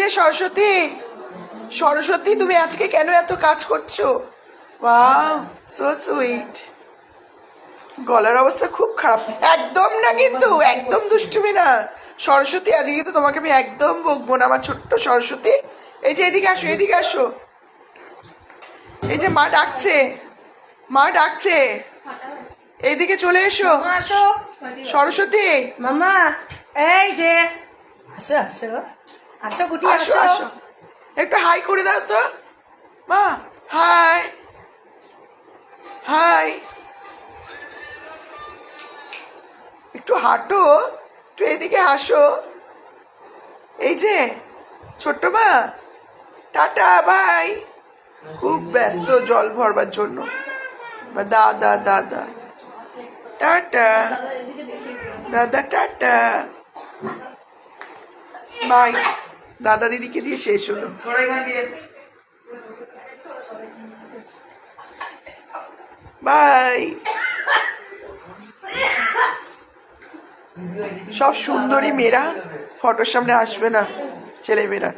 যে সরস্বতী, সরস্বতী তুমি আজকে কেন এত কাজ করছো? Wow, so sweet. গলার অবস্থা খুব খারাপ। একদম না, কিন্তু একদম দুষ্টুমি না সরস্বতী। আজকে কিন্তু তোমাকে আমি একদম বকবো না, আমার ছোট্ট সরস্বতী। এই যে এদিকে আসো, এদিকে আসো। এই যে মা ডাকছে, মা ডাকছে, এইদিকে চলে এসো। আসো সরস্বতী মামা, এই যে আসো আসো আসো গুটি আসো আসো। আসো, একটু হাই করে দাও তো মা। হাই হাই, একটু হাঁটো, একটু এদিকে হাসো। এই যে ছোট্ট মা, টাটা বাই। খুব ব্যস্ত জল ভরবার জন্য। দাদা দাদা টাটা, দাদা টাটা বাই। দাদা দিদিকে দিয়ে শেষ হলো। বাই। সব সুন্দরী মেয়েরা ফটোর সামনে আসবে না, ছেলে মেয়েরা।